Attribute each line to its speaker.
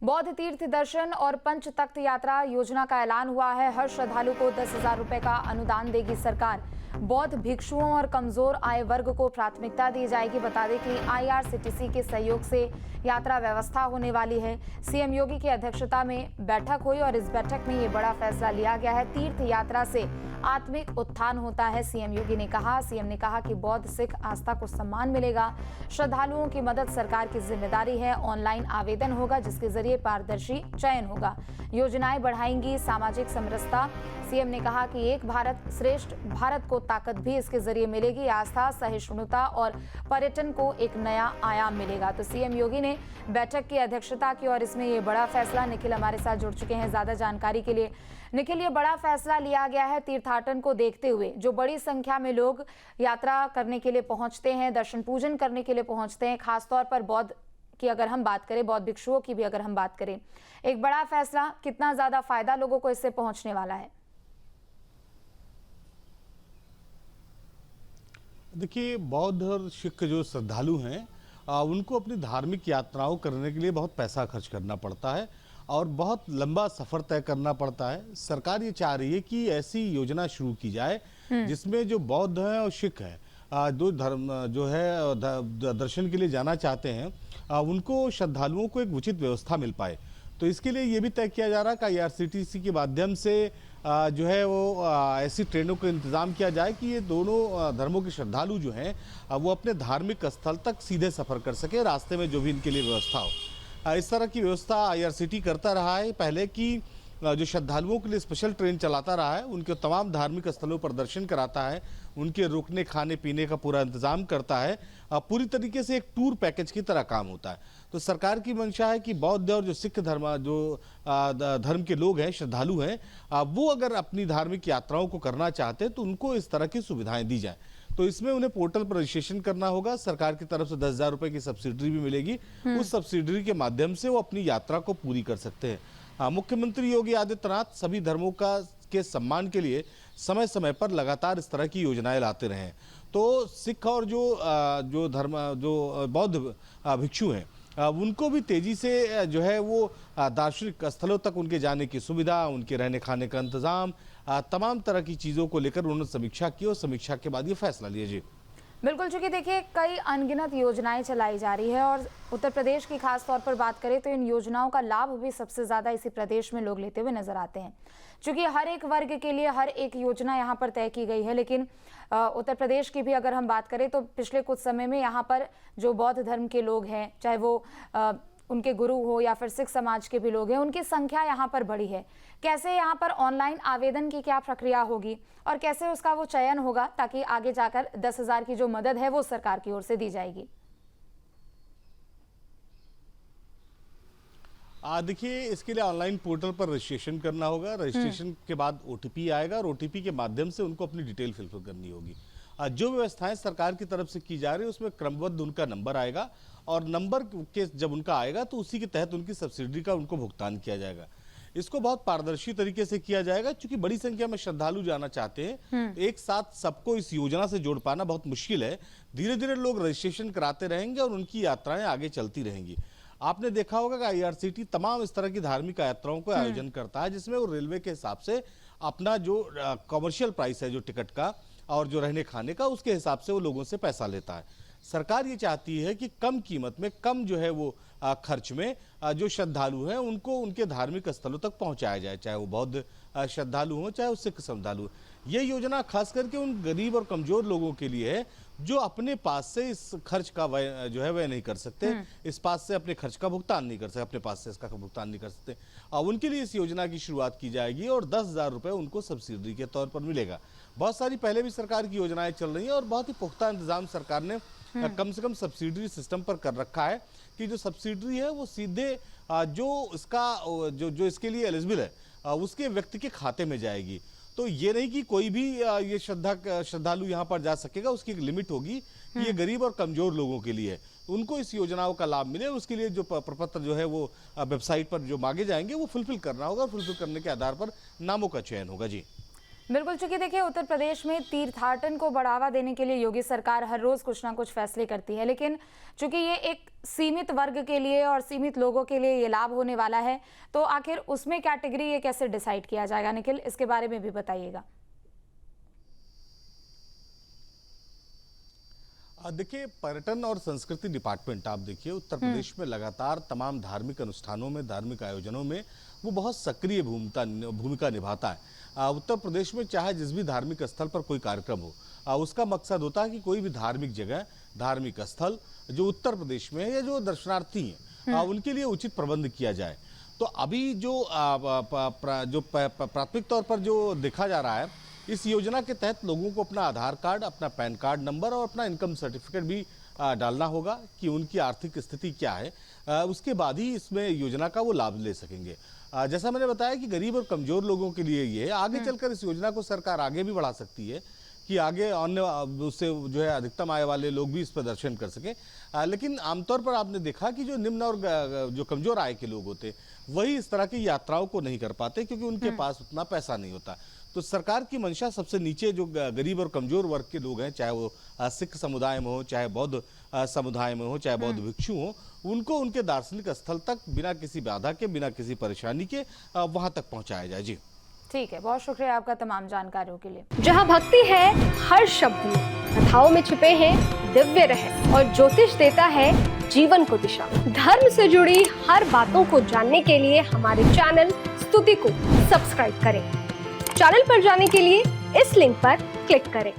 Speaker 1: बौद्ध तीर्थ दर्शन और पंच तख्त यात्रा योजना का ऐलान हुआ है। हर श्रद्धालु को 10,000 रुपए का अनुदान देगी सरकार। बौद्ध भिक्षुओं और कमजोर आय वर्ग को प्राथमिकता दी जाएगी। बता दें कि IRCTC के सहयोग से यात्रा व्यवस्था होने वाली है। सीएम योगी की अध्यक्षता में बैठक हुई और इस बैठक में ये बड़ा फैसला लिया गया है। तीर्थ यात्रा से आत्मिक उत्थान होता है, सीएम योगी ने कहा। सीएम ने कहा कि बौद्ध सिख आस्था को सम्मान मिलेगा। श्रद्धालुओं की मदद सरकार की जिम्मेदारी है। ऑनलाइन आवेदन होगा जिसके जरिए पारदर्शी चयन होगा। योजनाएं बढ़ाएंगी सामाजिक समरसता। सीएम ने कहा कि एक भारत श्रेष्ठ भारत को ताकत भी इसके जरिए मिलेगी। आस्था, सहिष्णुता और पर्यटन को एक नया आयाम मिलेगा। तो सीएम योगी ने बैठक की अध्यक्षता की और इसमें ये बड़ा फैसला, निखिल हमारे साथ जुड़ चुके हैं ज्यादा जानकारी के लिए। निखिल, ये बड़ा फैसला लिया गया है तीर्थाटन को देखते हुए। जो बड़ी संख्या में लोग यात्रा करने के लिए पहुंचते हैं, दर्शन पूजन करने के लिए पहुंचते हैं, खासतौर पर बौद्ध की अगर हम बात करें, बौद्ध भिक्षुओं की भी अगर हम बात करें, एक बड़ा फैसला, कितना ज्यादा फायदा लोगों को इससे पहुंचने वाला है?
Speaker 2: देखिए, बौद्ध और सिख जो श्रद्धालु हैं उनको अपनी धार्मिक यात्राओं करने के लिए बहुत पैसा खर्च करना पड़ता है और बहुत लंबा सफ़र तय करना पड़ता है। सरकार ये चाह रही है कि ऐसी योजना शुरू की जाए जिसमें जो बौद्ध हैं और सिख हैं, दो धर्म जो है दर्शन के लिए जाना चाहते हैं, उनको श्रद्धालुओं को एक उचित व्यवस्था मिल पाए। तो इसके लिए ये भी तय किया जा रहा है कि IRCTC के माध्यम से जो है वो ऐसी ट्रेनों का इंतज़ाम किया जाए कि ये दोनों धर्मों के श्रद्धालु जो हैं वो अपने धार्मिक स्थल तक सीधे सफ़र कर सके, रास्ते में जो भी इनके लिए व्यवस्था हो। इस तरह की व्यवस्था IRCTC करता रहा है पहले कि जो श्रद्धालुओं के लिए स्पेशल ट्रेन चलाता रहा है, उनके तमाम धार्मिक स्थलों पर दर्शन कराता है, उनके रुकने खाने पीने का पूरा इंतजाम करता है। पूरी तरीके से एक टूर पैकेज की तरह काम होता है। तो सरकार की मंशा है कि बौद्ध और जो सिख धर्म के लोग हैं, श्रद्धालु हैं, वो अगर अपनी धार्मिक यात्राओं को करना चाहते हैं तो उनको इस तरह की सुविधाएं दी जाए। तो इसमें उन्हें पोर्टल पर रजिस्ट्रेशन करना होगा। सरकार की तरफ से 10,000 रुपए की सब्सिडी भी मिलेगी। उस सब्सिडी के माध्यम से वो अपनी यात्रा को पूरी कर सकते हैं। मुख्यमंत्री योगी आदित्यनाथ सभी धर्मों के सम्मान के लिए समय समय पर लगातार इस तरह की योजनाएं लाते रहे हैं। तो सिख और जो बौद्ध भिक्षु हैं, उनको भी तेजी से जो है वो दार्शनिक स्थलों तक उनके जाने की सुविधा, उनके रहने खाने का इंतजाम, तमाम तरह की चीज़ों को लेकर उन्होंने समीक्षा की और समीक्षा के बाद ये फैसला लिया। जी
Speaker 1: बिल्कुल, चूंकि देखिए कई अनगिनत योजनाएं चलाई जा रही है और उत्तर प्रदेश की खास तौर पर बात करें तो इन योजनाओं का लाभ भी सबसे ज्यादा इसी प्रदेश में लोग लेते हुए नजर आते हैं। चूंकि हर एक वर्ग के लिए हर एक योजना यहाँ पर तय की गई है, लेकिन उत्तर प्रदेश की भी अगर हम बात करें तो पिछले कुछ समय में यहाँ पर जो बौद्ध धर्म के लोग हैं, चाहे वो उनके गुरु हो या फिर सिख समाज के भी लोग हैं, उनकी संख्या यहाँ पर बढ़ी है। कैसे यहाँ पर ऑनलाइन आवेदन की क्या प्रक्रिया होगी और कैसे उसका वो चयन होगा ताकि आगे जाकर 10,000 की जो मदद है वो सरकार की ओर से दी जाएगी?
Speaker 2: देखिए, इसके लिए ऑनलाइन पोर्टल पर रजिस्ट्रेशन करना होगा। रजिस्ट्रेशन के बाद OTP आएगा और OTP के माध्यम से उनको अपनी डिटेल फिलफिल करनी होगी। जो व्यवस्थाएं सरकार की तरफ से की जा रही है उसमें क्रमबद्ध उनका नंबर आएगा और नंबर के जब उनका आएगा तो उसी के तहत उनकी सब्सिडी का उनको भुगतान किया जाएगा। इसको बहुत पारदर्शी तरीके से किया जाएगा क्योंकि बड़ी संख्या में श्रद्धालु जाना चाहते हैं। एक साथ सबको इस योजना से जोड़ पाना बहुत मुश्किल है। धीरे धीरे लोग रजिस्ट्रेशन कराते रहेंगे और उनकी यात्राएं आगे चलती रहेंगी। आपने देखा होगा कि IRCTC तमाम इस तरह की धार्मिक यात्राओं का आयोजन करता है जिसमें वो रेलवे के हिसाब से अपना जो कमर्शियल प्राइस है जो टिकट का और जो रहने खाने का, उसके हिसाब से वो लोगों से पैसा लेता है। सरकार ये चाहती है कि कम कीमत में, कम जो है वो खर्च में जो श्रद्धालु हैं उनको उनके धार्मिक स्थलों तक पहुंचाया जाए, चाहे वो बौद्ध श्रद्धालु हों चाहे वो सिख श्रद्धालु। ये योजना खास करके उन गरीब और कमजोर लोगों के लिए है जो अपने पास से इस खर्च का व्यय जो है वह नहीं कर सकते, इस पास से अपने खर्च का भुगतान नहीं कर सकते, अपने पास से इसका भुगतान नहीं कर सकते। उनके लिए इस योजना की शुरुआत की जाएगी और 10,000 रुपये उनको सब्सिडी के तौर पर मिलेगा। बहुत सारी पहले भी सरकार की योजनाएं चल रही हैं और बहुत ही पुख्ता इंतजाम सरकार ने कम से कम सब्सिडी सिस्टम पर कर रखा है कि जो सब्सिडी है वो सीधे जो इसके लिए एलिजिबल है उसके व्यक्ति के खाते में जाएगी। तो ये नहीं कि कोई भी ये श्रद्धालु यहाँ पर जा सकेगा, उसकी एक लिमिट होगी कि ये गरीब और कमजोर लोगों के लिए उनको इस योजनाओं का लाभ मिले। उसके लिए जो प्रपत्र जो है वो वेबसाइट पर जो मांगे जाएंगे वो फुलफिल करना होगा। फुलफिल करने के आधार पर नामों का चयन होगा। जी
Speaker 1: बिल्कुल, चूंकि देखिए उत्तर प्रदेश में तीर्थाटन को बढ़ावा देने के लिए योगी सरकार हर रोज कुछ ना कुछ फैसले करती है, लेकिन चूंकि ये एक सीमित वर्ग के लिए और सीमित लोगों के लिए ये लाभ होने वाला है, तो आखिर उसमें कैटेगरी ये कैसे डिसाइड किया जाएगा? निखिल, इसके बारे में भी बताइएगा।
Speaker 2: देखिए, पर्यटन और संस्कृति डिपार्टमेंट आप देखिए उत्तर प्रदेश में लगातार तमाम धार्मिक अनुष्ठानों में, धार्मिक आयोजनों में वो बहुत सक्रिय भूमिका निभाता है। उत्तर प्रदेश में चाहे जिस भी धार्मिक स्थल पर कोई कार्यक्रम हो, उसका मकसद होता है कि कोई भी धार्मिक जगह, धार्मिक स्थल जो उत्तर प्रदेश में है या जो दर्शनार्थी हैं उनके लिए उचित प्रबंध किया जाए। तो अभी जो प्राथमिक तौर पर जो देखा जा रहा है, इस योजना के तहत लोगों को अपना आधार कार्ड, अपना पैन कार्ड नंबर और अपना इनकम सर्टिफिकेट भी डालना होगा कि उनकी आर्थिक स्थिति क्या है। उसके बाद ही इसमें योजना का वो लाभ ले सकेंगे। जैसा मैंने बताया कि गरीब और कमजोर लोगों के लिए ये है। आगे चलकर इस योजना को सरकार आगे भी बढ़ा सकती है कि आगे अन्य उससे जो है अधिकतम आय वाले लोग भी इस पर दर्शन कर सकें। लेकिन आमतौर पर आपने देखा कि जो निम्न और जो कमजोर आय के लोग होते वही इस तरह की यात्राओं को नहीं कर पाते क्योंकि उनके पास उतना पैसा नहीं होता। तो सरकार की मंशा सबसे नीचे जो गरीब और कमजोर वर्ग के लोग हैं, चाहे वो सिख समुदाय में हो, चाहे बौद्ध समुदाय में हो, चाहे बौद्ध भिक्षु हो, उनको उनके दार्शनिक स्थल तक बिना किसी बाधा के, बिना किसी परेशानी के वहां तक पहुंचाया जाए। जी
Speaker 1: ठीक है, बहुत शुक्रिया आपका तमाम जानकारियों के लिए।
Speaker 3: जहाँ भक्ति है हर शब्द में, कथाओं में छिपे हैं दिव्य रहस्य और ज्योतिष देता है जीवन को दिशा। धर्म से जुड़ी हर बातों को जानने के लिए हमारे चैनल स्तुति को सब्सक्राइब करें। चैनल पर जाने के लिए इस लिंक पर क्लिक करें।